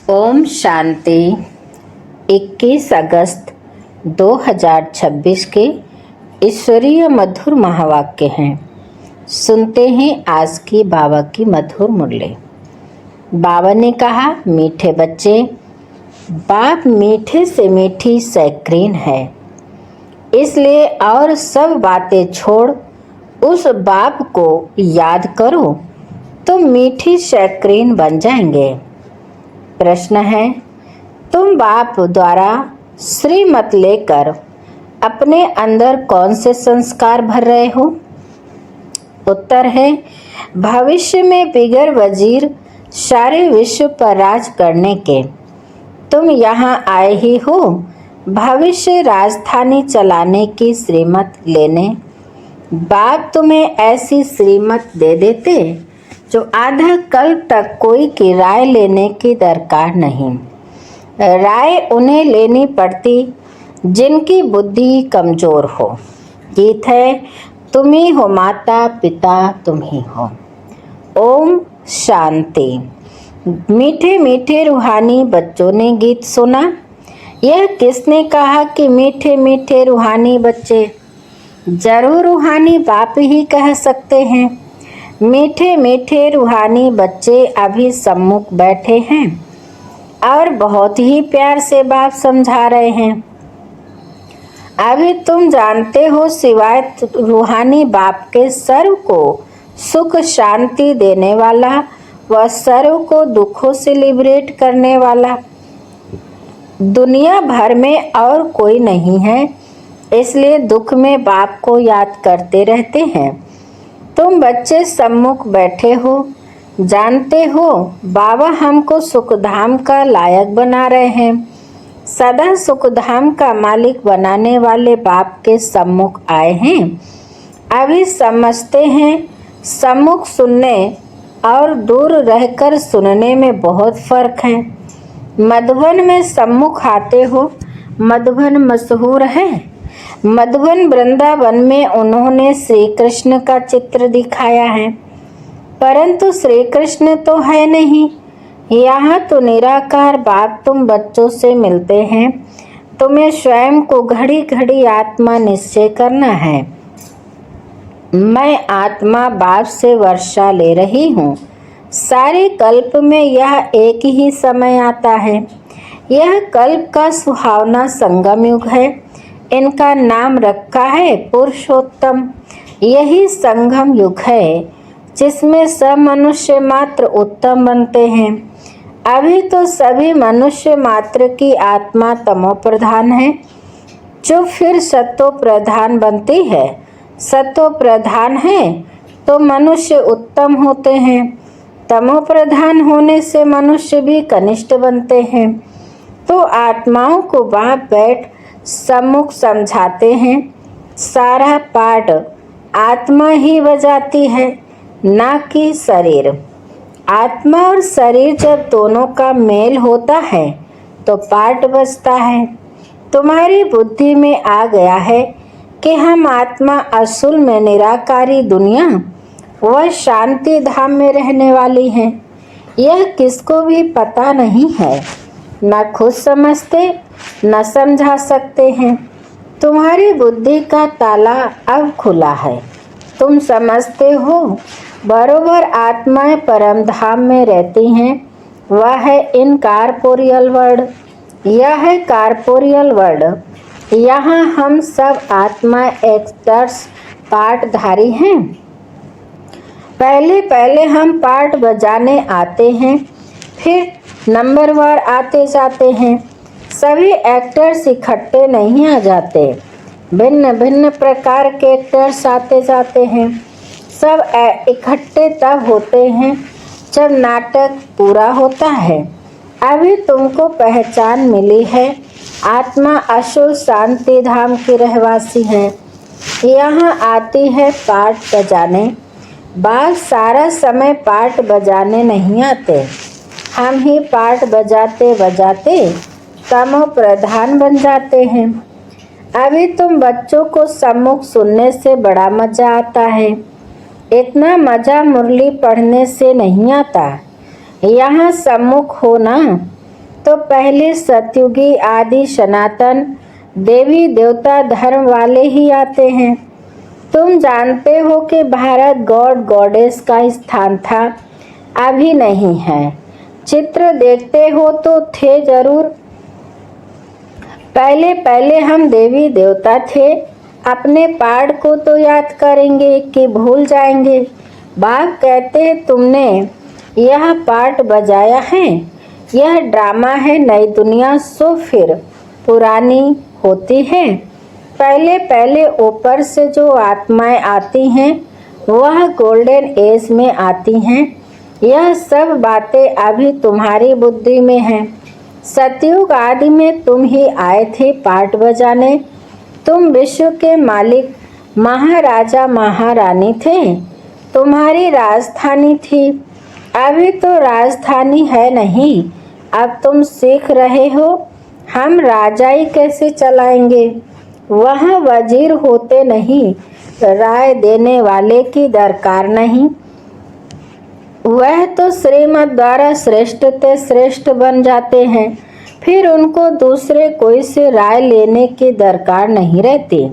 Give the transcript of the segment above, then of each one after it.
ओम शांति। 21 अगस्त 2026 के ईश्वरीय मधुर महावाक्य हैं। सुनते हैं आज की बाबा की मधुर मुरली। बाबा ने कहा, मीठे बच्चे, बाप मीठे से मीठी सैक्रीन है, इसलिए और सब बातें छोड़ उस बाप को याद करो तो मीठी सैक्रीन बन जाएंगे। प्रश्न है, तुम बाप द्वारा श्रीमत लेकर अपने अंदर कौन से संस्कार भर रहे हो? उत्तर है, भविष्य में बिगर वजीर सारे विश्व पर राज करने के तुम यहाँ आए ही हो। भविष्य राजधानी चलाने की श्रीमत लेने बाप तुम्हें ऐसी श्रीमत दे देते जो आधा कल्प तक कोई की राय लेने की दरकार नहीं। राय उन्हें लेनी पड़ती जिनकी बुद्धि कमजोर हो। गीत है, तुम ही हो माता पिता, तुम ही हो। ओम शांति। मीठे मीठे रूहानी बच्चों ने गीत सुना। यह किसने कहा कि मीठे मीठे रूहानी बच्चे? जरूर रूहानी बाप ही कह सकते हैं। मीठे मीठे रूहानी बच्चे अभी सम्मुख बैठे हैं और बहुत ही प्यार से बाप समझा रहे हैं। अभी तुम जानते हो, सिवाय रूहानी बाप के सर्व को सुख शांति देने वाला व सर्व को दुखों से लिबरेट करने वाला दुनिया भर में और कोई नहीं है। इसलिए दुख में बाप को याद करते रहते हैं। तुम बच्चे सम्मुख बैठे हो, जानते हो बाबा हमको सुखधाम का लायक बना रहे हैं। सदा सुखधाम का मालिक बनाने वाले बाप के सम्मुख आए हैं। अभी समझते हैं, सम्मुख सुनने और दूर रहकर सुनने में बहुत फर्क है। मधुबन में सम्मुख आते हो। मधुबन मशहूर है। मधुबन वृंदावन में उन्होंने श्री कृष्ण का चित्र दिखाया है, परंतु श्री कृष्ण तो है नहीं। यहाँ तो निराकार बाप तुम बच्चों से मिलते हैं। तुम्हें स्वयं को घड़ी घड़ी आत्मा निश्चय करना है। मैं आत्मा बाप से वर्षा ले रही हूँ। सारे कल्प में यह एक ही समय आता है। यह कल्प का सुहावना संगम युग है। इनका नाम रखा है पुरुषोत्तम। यही संगम युग है जिसमें सब मनुष्य मात्र उत्तम बनते हैं। अभी तो सभी मनुष्य मात्र की आत्मा तमो प्रधान है, जो फिर सत्व प्रधान बनती है। सत्व प्रधान है तो मनुष्य उत्तम होते हैं। तमो प्रधान होने से मनुष्य भी कनिष्ठ बनते हैं। तो आत्माओं को बाप बैठ सम्मुख समझाते हैं। सारा पाठ आत्मा ही बजाती है, ना कि शरीर। आत्मा और शरीर जब दोनों का मेल होता है तो पाठ बजता है। तुम्हारी बुद्धि में आ गया है कि हम आत्मा असूल में निराकारी दुनिया व शांति धाम में रहने वाली हैं। यह किसको भी पता नहीं है, न खुद समझते न समझा सकते हैं। तुम्हारी बुद्धि का ताला अब खुला है। तुम समझते हो बरोबर आत्माएं परम धाम में रहती हैं। वह है इनकॉर्पोरियल वर्ल्ड। यह है कॉर्पोरियल वर्ल्ड। यहाँ हम सब आत्माएं एक्टर्स पाठधारी हैं। पहले पहले हम पाठ बजाने आते हैं, फिर नंबरवार आते जाते हैं। सभी एक्टर्स इकट्ठे नहीं आ जाते। भिन्न भिन्न प्रकार के एक्टर्स आते जाते हैं। सब इकट्ठे तब होते हैं जब नाटक पूरा होता है। अभी तुमको पहचान मिली है। आत्मा अशुल शांति धाम की रहवासी है। यहाँ आती है पाठ बजाने। बाप सारा समय पाठ बजाने नहीं आते। हम ही पाठ बजाते बजाते तमो प्रधान बन जाते हैं। अभी तुम बच्चों को सम्मुख सुनने से बड़ा मजा आता है। इतना मजा मुरली पढ़ने से नहीं आता। यहाँ सम्मुख हो ना, तो पहले सतयुगी आदि सनातन देवी देवता धर्म वाले ही आते हैं। तुम जानते हो कि भारत गॉड गॉडेस का स्थान था, अभी नहीं है। चित्र देखते हो तो थे जरूर। पहले पहले हम देवी देवता थे। अपने पाठ को तो याद करेंगे कि भूल जाएंगे। बाप कहते हैं तुमने यह पाठ बजाया है, यह ड्रामा है नई दुनिया, सो फिर पुरानी होती है। पहले पहले ऊपर से जो आत्माएं आती हैं वह गोल्डन एज में आती हैं। यह सब बातें अभी तुम्हारी बुद्धि में हैं। सतयुग आदि में तुम ही आए थे पाठ बजाने। तुम विश्व के मालिक महाराजा महारानी थे। तुम्हारी राजधानी थी। अभी तो राजधानी है नहीं। अब तुम सीख रहे हो हम राजाई कैसे चलाएंगे। वहाँ वजीर होते नहीं, राय देने वाले की दरकार नहीं। वह तो श्रीमत द्वारा श्रेष्ठ ते श्रेष्ठ बन जाते हैं, फिर उनको दूसरे कोई से राय लेने की दरकार नहीं रहती।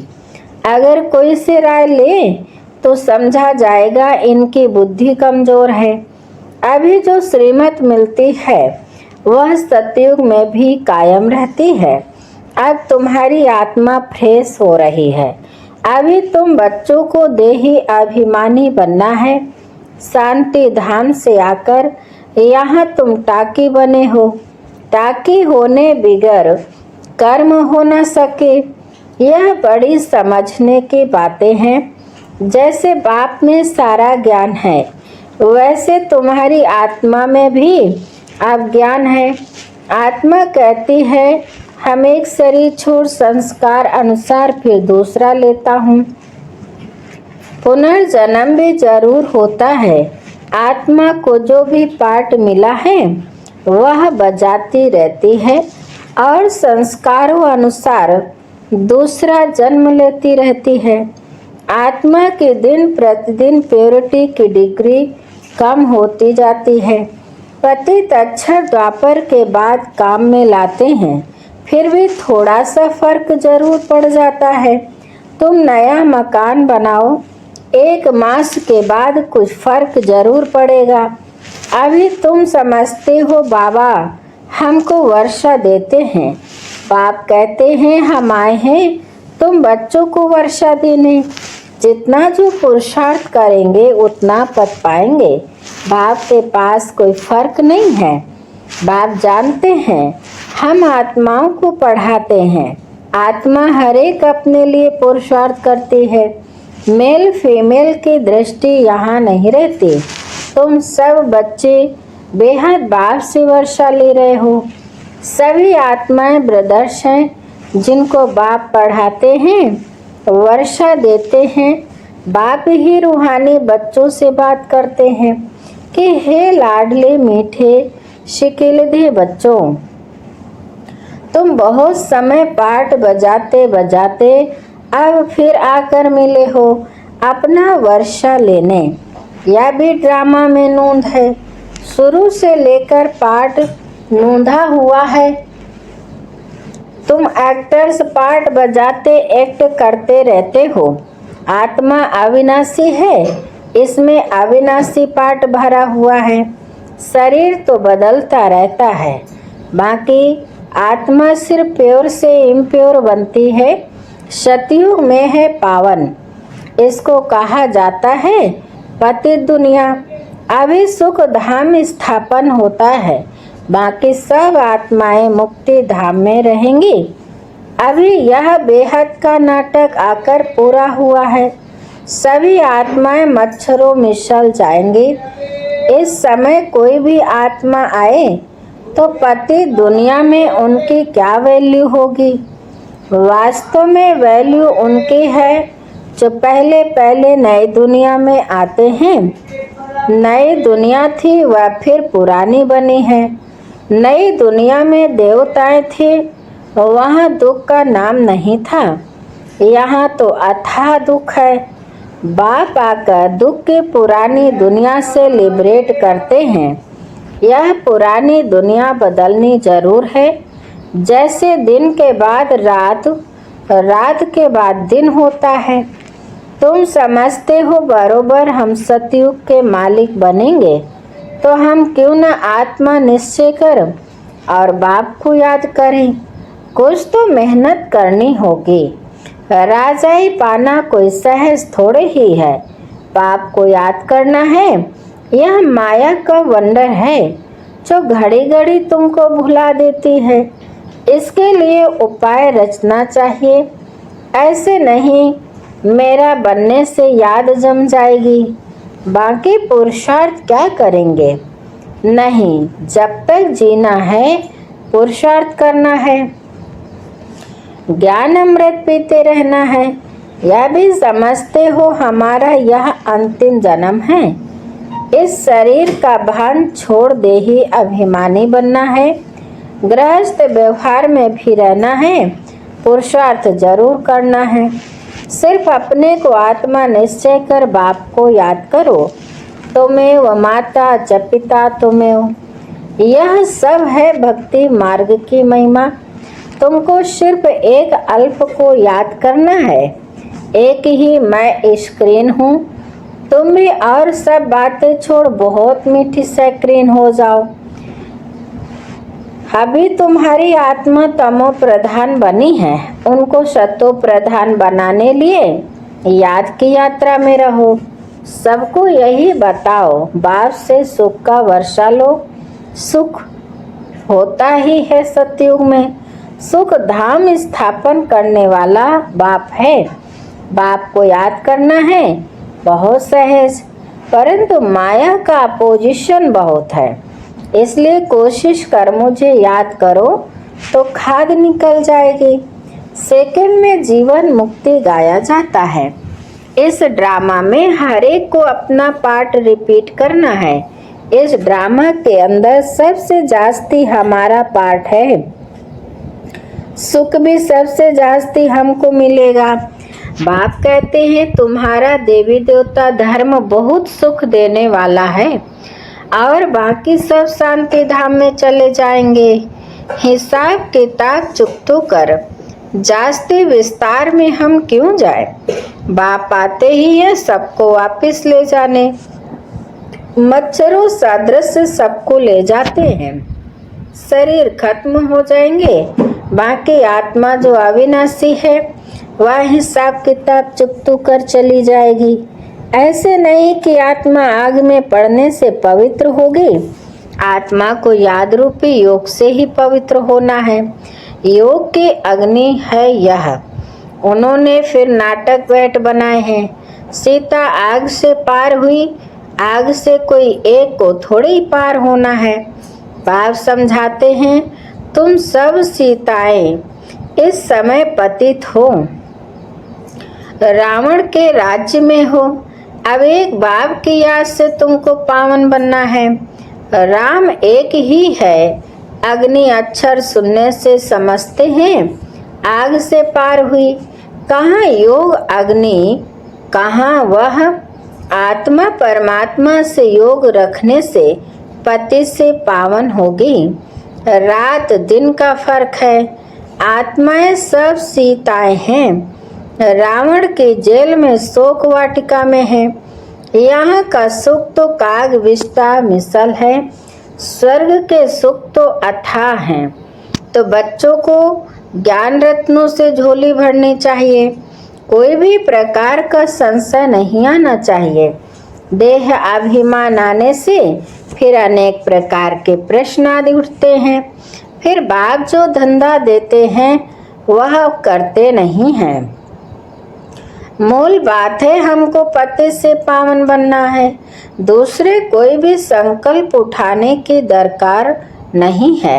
अगर कोई से राय ले तो समझा जाएगा इनकी बुद्धि कमजोर है। अभी जो श्रीमत मिलती है वह सतयुग में भी कायम रहती है। अब तुम्हारी आत्मा फ्रेश हो रही है। अभी तुम बच्चों को देही अभिमानी बनना है। शांति धाम से आकर यहाँ तुम टाकी बने हो। टाकी होने बिगर कर्म हो न सके। यह बड़ी समझने की बातें हैं। जैसे बाप में सारा ज्ञान है वैसे तुम्हारी आत्मा में भी अब ज्ञान है। आत्मा कहती है हम एक शरीर छोड़ संस्कार अनुसार फिर दूसरा लेता हूँ। पुनर्जन्म भी जरूर होता है। आत्मा को जो भी पाठ मिला है वह बजाती रहती है और संस्कारों अनुसार दूसरा जन्म लेती रहती है। आत्मा के दिन प्रतिदिन प्योरिटी की डिग्री कम होती जाती है। पतित अक्षर द्वापर के बाद काम में लाते हैं, फिर भी थोड़ा सा फर्क जरूर पड़ जाता है। तुम नया मकान बनाओ, 1 मास के बाद कुछ फर्क जरूर पड़ेगा। अभी तुम समझते हो बाबा हमको वर्षा देते हैं। बाप कहते हैं हम आए हैं तुम बच्चों को वर्षा देने। जितना जो पुरुषार्थ करेंगे उतना पद पाएंगे। बाप के पास कोई फर्क नहीं है। बाप जानते हैं हम आत्माओं को पढ़ाते हैं। आत्मा हर एक अपने लिए पुरुषार्थ करती है। मेल फीमेल की दृष्टि यहाँ नहीं रहती। तुम सब बच्चे बेहद बाप से वर्षा ले रहे हो। सभी आत्माएं ब्रदर्स हैं जिनको बाप पढ़ाते हैं, वर्षा देते हैं। बाप ही रूहानी बच्चों से बात करते हैं कि हे लाडले मीठे शिकिलधे बच्चों, तुम बहुत समय पाठ बजाते बजाते अब फिर आकर मिले हो अपना वर्षा लेने। यह भी ड्रामा में नूंद है। शुरू से लेकर पाठ नूंधा हुआ है। तुम एक्टर्स पार्ट बजाते एक्ट करते रहते हो। आत्मा अविनाशी है, इसमें अविनाशी पार्ट भरा हुआ है। शरीर तो बदलता रहता है, बाकी आत्मा सिर्फ प्योर से इम्प्योर बनती है। सतयुग में है पावन, इसको कहा जाता है पतित दुनिया। अभी सुख धाम स्थापन होता है, बाकी सब आत्माएं मुक्ति धाम में रहेंगी। अभी यह बेहद का नाटक आकर पूरा हुआ है। सभी आत्माएं मच्छरों में चल जाएंगी। इस समय कोई भी आत्मा आए तो पति दुनिया में उनकी क्या वैल्यू होगी। वास्तव में वैल्यू उनकी है जो पहले पहले नई दुनिया में आते हैं। नई दुनिया थी वह फिर पुरानी बनी है। नई दुनिया में देवताएं थे, वहाँ दुख का नाम नहीं था। यहाँ तो अथाह दुख है। बाप आकर दुख की पुरानी दुनिया से लिबरेट करते हैं। यह पुरानी दुनिया बदलनी जरूर है। जैसे दिन के बाद रात, रात के बाद दिन होता है। तुम समझते हो बरोबर हम सतयुग के मालिक बनेंगे, तो हम क्यों न आत्मा निश्चय करें और बाप को याद करें। कुछ तो मेहनत करनी होगी। राजाई पाना कोई सहज थोड़े ही है। बाप को याद करना है, यह माया का वंडर है जो घड़ी घड़ी तुमको भुला देती है। इसके लिए उपाय रचना चाहिए। ऐसे नहीं मेरा बनने से याद जम जाएगी, बाकी पुरुषार्थ क्या करेंगे। नहीं, जब तक जीना है पुरुषार्थ करना है, ज्ञान अमृत पीते रहना है। यह भी समझते हो हमारा यह अंतिम जन्म है। इस शरीर का भान छोड़ दे ही अभिमानी बनना है। गृहस्थ व्यवहार में भी रहना है, पुरुषार्थ जरूर करना है। सिर्फ अपने को आत्मा निश्चय कर बाप को याद करो। तुमेव माता च पिता तुमेव। यह सब है भक्ति मार्ग की महिमा। तुमको सिर्फ एक अल्प को याद करना है। एक ही मैं स्क्रीन हूँ। तुम भी और सब बातें छोड़ बहुत मीठी स्क्रीन हो जाओ। अभी तुम्हारी आत्मा तमो प्रधान बनी है, उनको सतो प्रधान बनाने लिए याद की यात्रा में रहो। सबको यही बताओ, बाप से सुख का वर्षा लो। सुख होता ही है सतयुग में। सुख धाम स्थापन करने वाला बाप है। बाप को याद करना है बहुत सहज, परंतु माया का अपोजिशन बहुत है। इसलिए कोशिश कर मुझे याद करो तो खाद निकल जाएगी। सेकंड में जीवन मुक्ति गाया जाता है। इस ड्रामा में हर एक को अपना पार्ट रिपीट करना है। इस ड्रामा के अंदर सबसे जास्ती हमारा पार्ट है। सुख भी सबसे जास्ती हमको मिलेगा। बाप कहते हैं तुम्हारा देवी देवता धर्म बहुत सुख देने वाला है और बाकी सब शांति धाम में चले जाएंगे। हिसाब किताब चुकतो कर, जास्ती विस्तार में हम क्यों जाए। बाप आते ही है सबको वापिस ले जाने। मच्छरों सदृश सबको ले जाते हैं। शरीर खत्म हो जाएंगे, बाकी आत्मा जो अविनाशी है वह हिसाब किताब चुकतो कर चली जाएगी। ऐसे नहीं कि आत्मा आग में पड़ने से पवित्र होगी। आत्मा को याद रूपी योग से ही पवित्र होना है। योग की अग्नि है यह। उन्होंने फिर नाटक बैठ बनाए हैं। सीता आग से पार हुई, आग से कोई एक को थोड़ी पार होना है। बाप समझाते हैं तुम सब सीताएं इस समय पतित हो, रावण के राज्य में हो। अब एक बाप की याद से तुमको पावन बनना है। राम एक ही है। अग्नि अक्षर सुनने से समझते हैं आग से पार हुई। कहाँ योग अग्नि, कहाँ वह आत्मा परमात्मा से योग रखने से पति से पावन होगी। रात दिन का फर्क है। आत्माएं सब सीताएं हैं। रावण के जेल में शोक वाटिका में है। यहाँ का सुख तो काग विष्टा मिसल है, स्वर्ग के सुख तो अथाह हैं। तो बच्चों को ज्ञान रत्नों से झोली भरनी चाहिए। कोई भी प्रकार का संशय नहीं आना चाहिए। देह अभिमान आने से फिर अनेक प्रकार के प्रश्न आदि उठते हैं। फिर बाप जो धंधा देते हैं वह करते नहीं हैं। मूल बात है हमको पति से पावन बनना है। दूसरे कोई भी संकल्प उठाने की दरकार नहीं है।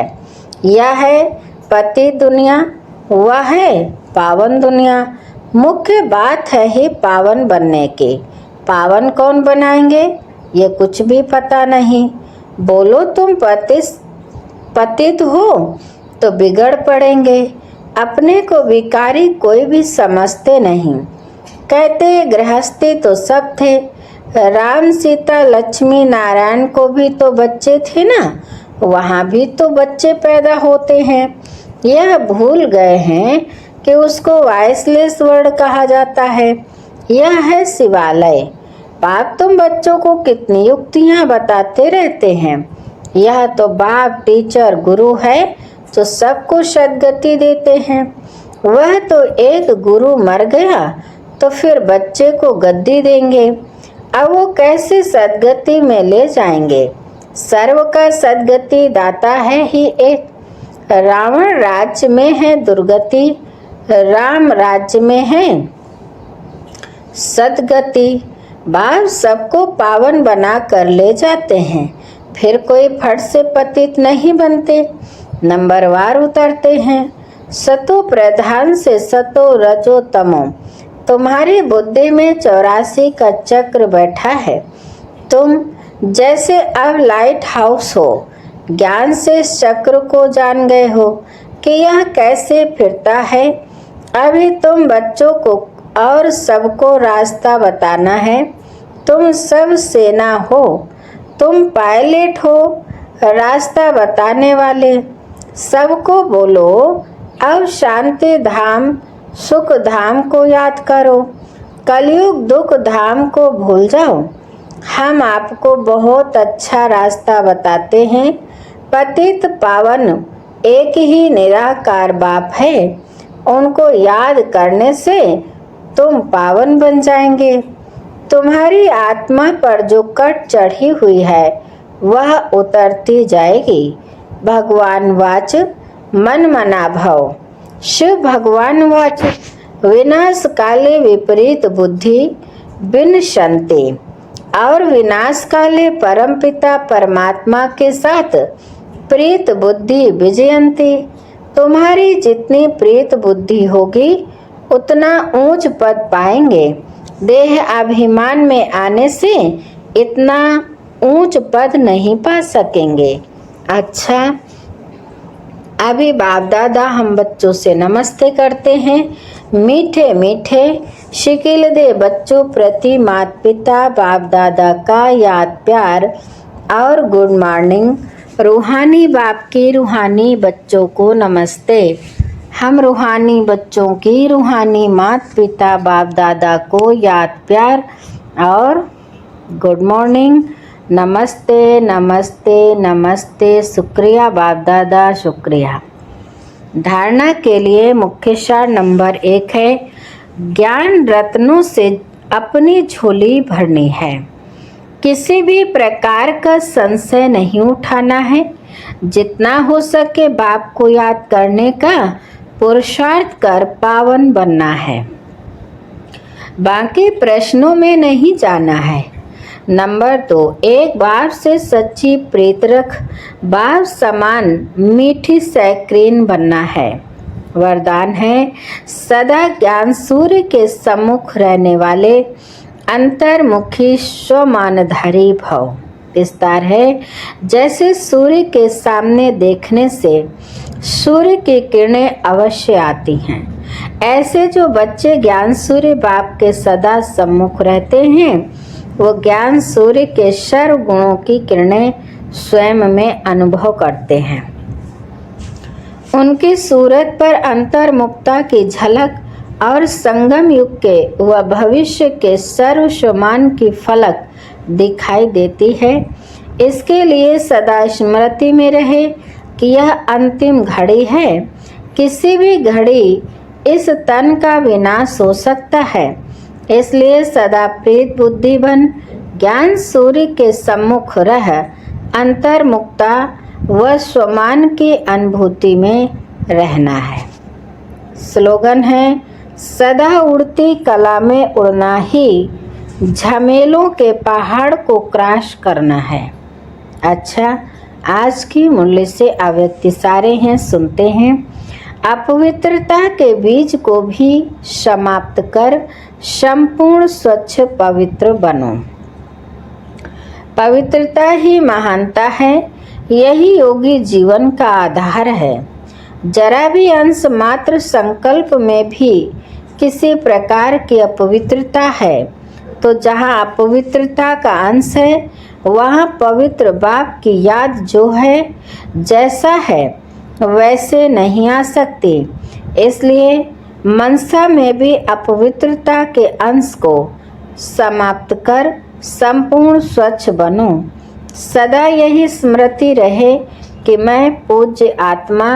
यह है पति दुनिया, वह है पावन दुनिया। मुख्य बात है ही पावन बनने की। पावन कौन बनाएंगे ये कुछ भी पता नहीं। बोलो तुम पतित हो तो बिगड़ पड़ेंगे। अपने को विकारी कोई भी समझते नहीं। कहते गृहस्थी तो सब थे, राम सीता लक्ष्मी नारायण को भी तो बच्चे थे ना, वहाँ भी तो बच्चे पैदा होते हैं। यह भूल गए हैं कि उसको वॉइसलेस वर्ड कहा जाता है। यह है शिवालय। बाप तुम बच्चों को कितनी युक्तियाँ बताते रहते हैं। यह तो बाप टीचर गुरु है जो सबको सद्गति देते हैं। वह तो एक गुरु मर गया तो फिर बच्चे को गद्दी देंगे। अब वो कैसे सद्गति में ले जाएंगे? सर्व का सद्गति दाता है ही एक। रावण राज्य में है दुर्गति, राम राज्य में है सद्गति। बाप सबको पावन बना कर ले जाते हैं, फिर कोई फट से पतित नहीं बनते, नंबरवार उतरते हैं। सतो प्रधान से सतो रजो तमो। तुम्हारी बुद्धि में 84 का चक्र बैठा है। तुम जैसे अब लाइट हाउस हो, ज्ञान से इस चक्र को जान गए हो कि यह कैसे फिरता है। अभी तुम बच्चों को और सबको रास्ता बताना है। तुम सब सेना हो, तुम पायलट हो, रास्ता बताने वाले। सबको बोलो अब शांति धाम सुख धाम को याद करो, कलयुग दुख धाम को भूल जाओ। हम आपको बहुत अच्छा रास्ता बताते हैं। पतित पावन एक ही निराकार बाप है। उनको याद करने से तुम पावन बन जाएंगे। तुम्हारी आत्मा पर जो कट चढ़ी हुई है वह उतरती जाएगी। भगवान वाच मन मना भव। शिव भगवान वाच विनाश काले विपरीत बुद्धि विनशन्ते। और विनाश काले परमपिता परमात्मा के साथ प्रीत बुद्धि विजयंती। तुम्हारी जितनी प्रीत बुद्धि होगी उतना ऊंच पद पाएंगे। देह अभिमान में आने से इतना ऊंच पद नहीं पा सकेंगे। अच्छा, अभी बाप दादा हम बच्चों से नमस्ते करते हैं। मीठे मीठे शिकिल दे बच्चों प्रति माता पिता बाप दादा का याद प्यार और गुड मॉर्निंग। रूहानी बाप की रूहानी बच्चों को नमस्ते। हम रूहानी बच्चों की रूहानी माता पिता बाप दादा को याद प्यार और गुड मॉर्निंग। नमस्ते नमस्ते नमस्ते। शुक्रिया बाप दादा, शुक्रिया। धारणा के लिए मुख्य सार नंबर 1 है, ज्ञान रत्नों से अपनी झोली भरनी है। किसी भी प्रकार का संशय नहीं उठाना है। जितना हो सके बाप को याद करने का पुरुषार्थ कर पावन बनना है। बाकी प्रश्नों में नहीं जाना है। नंबर 2, एक बाप से सच्ची प्रीत रख, बाप समान मीठी सैक्रीन बनना है। वरदान है, सदा ज्ञान सूर्य के सम्मुख रहने वाले अंतर्मुखी स्वमानधारी भव। विस्तार है, जैसे सूर्य के सामने देखने से सूर्य की किरणें अवश्य आती हैं, ऐसे जो बच्चे ज्ञान सूर्य बाप के सदा सम्मुख रहते हैं वो ज्ञान सूर्य के सर्व गुणों की किरणें स्वयं में अनुभव करते हैं। उनकी सूरत पर अंतर्मुक्ता की झलक और संगम युग के व भविष्य के सर्वसमान की फलक दिखाई देती है। इसके लिए सदा स्मृति में रहे कि यह अंतिम घड़ी है। किसी भी घड़ी इस तन का विनाश हो सकता है, इसलिए सदा प्रीत बुद्धि बन ज्ञान सूर्य के सम्मुख रह अंतर्मुक्ता व स्वमान की अनुभूति में रहना है। स्लोगन है, सदा उड़ती कला में उड़ना ही झमेलों के पहाड़ को क्रॉस करना है। अच्छा, आज की मुरली से अव्यक्ति सारे हैं, सुनते हैं। अपवित्रता के बीज को भी समाप्त कर संपूर्ण स्वच्छ पवित्र बनो। पवित्रता ही महानता है, यही योगी जीवन का आधार है। जरा भी अंश मात्र संकल्प में भी किसी प्रकार की अपवित्रता है तो जहाँ अपवित्रता का अंश है वहाँ पवित्र बाप की याद जो है जैसा है वैसे नहीं आ सकती। इसलिए मनसा में भी अपवित्रता के अंश को समाप्त कर संपूर्ण स्वच्छ बनूं। सदा यही स्मृति रहे कि मैं पूज्य आत्मा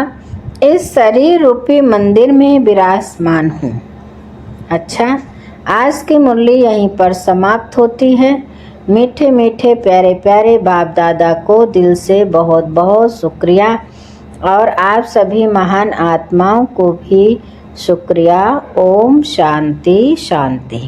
इस शरीर रूपी मंदिर में विराजमान हूँ। अच्छा, आज की मुरली यहीं पर समाप्त होती है। मीठे मीठे प्यारे प्यारे बाप दादा को दिल से बहुत बहुत शुक्रिया और आप सभी महान आत्माओं को भी शुक्रिया। ओम शांति शांति।